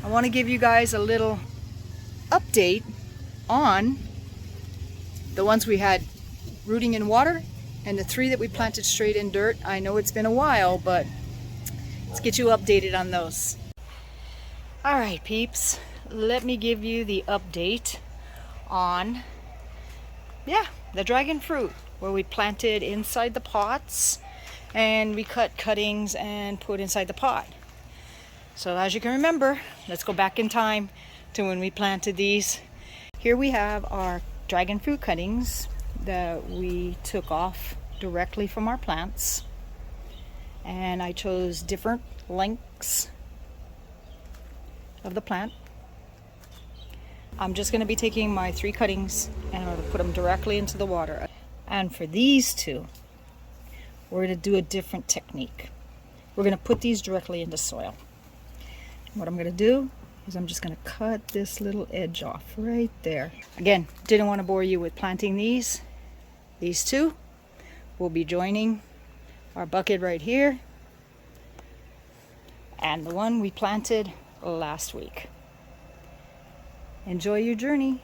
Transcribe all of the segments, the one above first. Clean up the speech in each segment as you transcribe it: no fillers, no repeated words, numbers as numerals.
I want to give you guys a little update on the ones we had rooting in water and the 3 that we planted straight in dirt. I know it's been a while, but let's get you updated on those. All right, peeps, let me give you the update on, the dragon fruit, where we planted inside the pots and we cut cuttings and put inside the pot. So as you can remember, let's go back in time to when we planted these. Here we have our dragon fruit cuttings that we took off directly from our plants, and I chose different lengths of the plant. I'm just going to be taking my 3 cuttings and I'm going to put them directly into the water. And for these 2, we're going to do a different technique. We're going to put these directly into soil. What I'm going to do is I'm just going to cut this little edge off right there. Again, didn't want to bore you with planting these. These 2 will be joining our bucket right here and the one we planted last week. Enjoy your journey.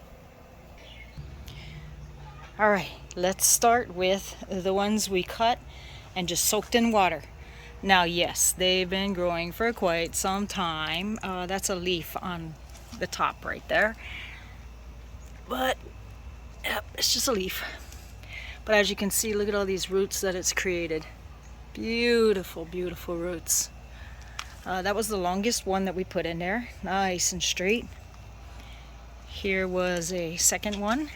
All right, let's start with the ones we cut and just soaked in water. Now, yes, they've been growing for quite some time. That's a leaf on the top right there. But, yep, it's just a leaf. But as you can see, look at all these roots that it's created. Beautiful, beautiful roots. That was the longest one that we put in there. Nice and straight. Here was a second one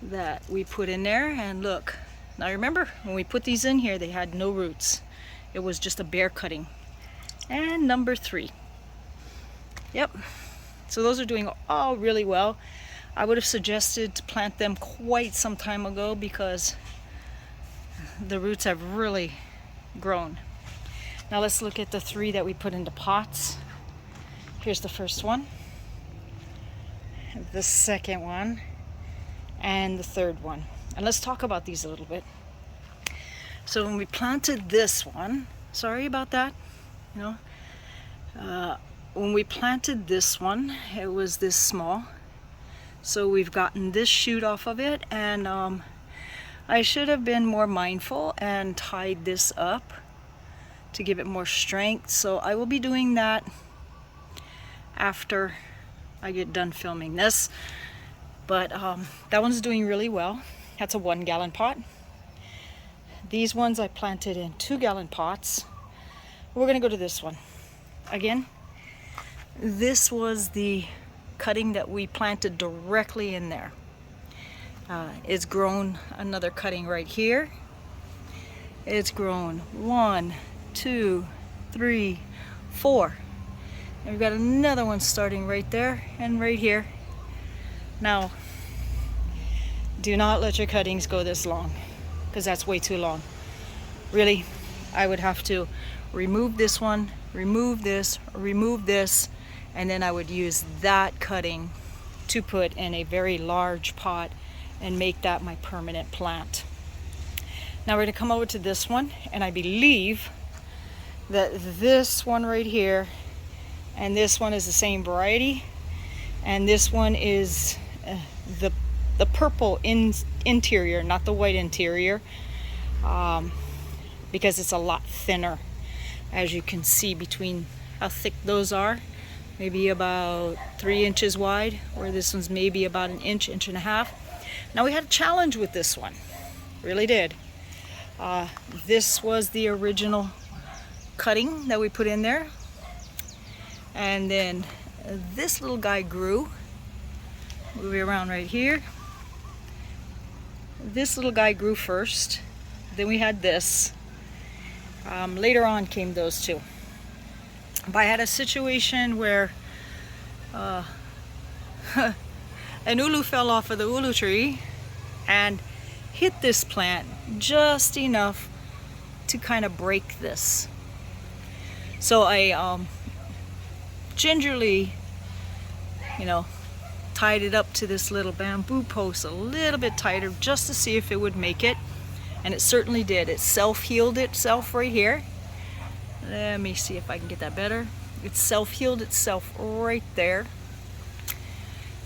that we put in there, and look. Now remember, when we put these in here, they had no roots. It was just a bare cutting. And number 3. Yep. So those are doing all really well. I would have suggested to plant them quite some time ago because the roots have really grown. Now let's look at the 3 that we put into pots. Here's the first one, the second one, and the third one. And let's talk about these a little bit. So when we planted this one, sorry about that, when we planted this one, it was this small. So we've gotten this shoot off of it, and I should have been more mindful and tied this up to give it more strength. So I will be doing that after I get done filming this. But that one's doing really well. That's a 1-gallon pot. These ones I planted in 2-gallon pots. We're gonna go to this one. Again, this was the cutting that we planted directly in there. It's grown another cutting right here. It's grown 1, 2, 3, 4. And we've got another one starting right there and right here. Now, do not let your cuttings go this long, because that's way too long. Really, I would have to remove this one, remove this, and then I would use that cutting to put in a very large pot and make that my permanent plant. Now we're going to come over to this one, and I believe that this one right here and this one is the same variety, and this one is the purple interior, not the white interior, because it's a lot thinner, as you can see between how thick those are. Maybe about 3 inches wide, where this one's maybe about an inch, inch and a half. Now we had a challenge with this one, really did. This was the original cutting that we put in there, and then this little guy grew. Move it around right here. This little guy grew first, then we had this. Later on came those 2. But I had a situation where an ulu fell off of the ulu tree and hit this plant just enough to kind of break this. So I gingerly, tied it up to this little bamboo post a little bit tighter just to see if it would make it, and it certainly did. It self-healed itself right here. Let me see if I can get that better. It self-healed itself right there,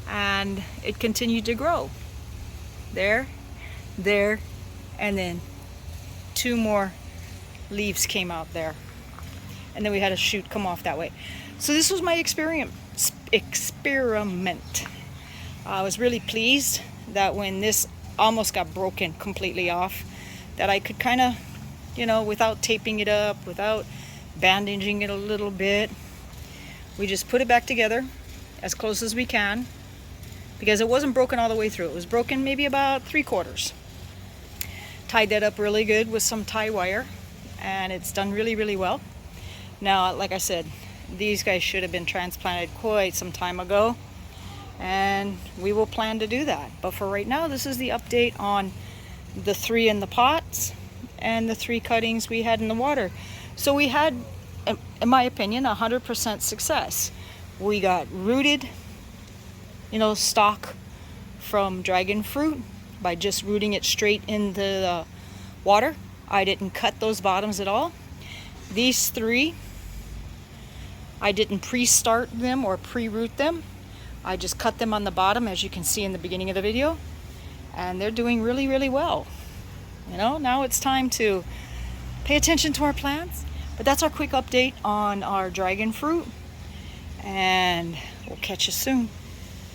and it continued to grow. There, and then 2 more leaves came out there, and then we had a shoot come off that way. So this was my experiment. I was really pleased that when this almost got broken completely off, that I could kind of, without taping it up, without bandaging it a little bit, we just put it back together as close as we can, because it wasn't broken all the way through. It was broken maybe about 3/4. Tied that up really good with some tie wire, and it's done really, really well. Now, like I said, these guys should have been transplanted quite some time ago, and we will plan to do that. But for right now, this is the update on the 3 in the pots and the 3 cuttings we had in the water. So we had, in my opinion, 100% success. We got rooted, stock from dragon fruit by just rooting it straight into the water. I didn't cut those bottoms at all. These 3, I didn't pre-start them or pre-root them. I just cut them on the bottom, as you can see in the beginning of the video, and they're doing really, really well. Now it's time to pay attention to our plants. But that's our quick update on our dragon fruit, and we'll catch you soon.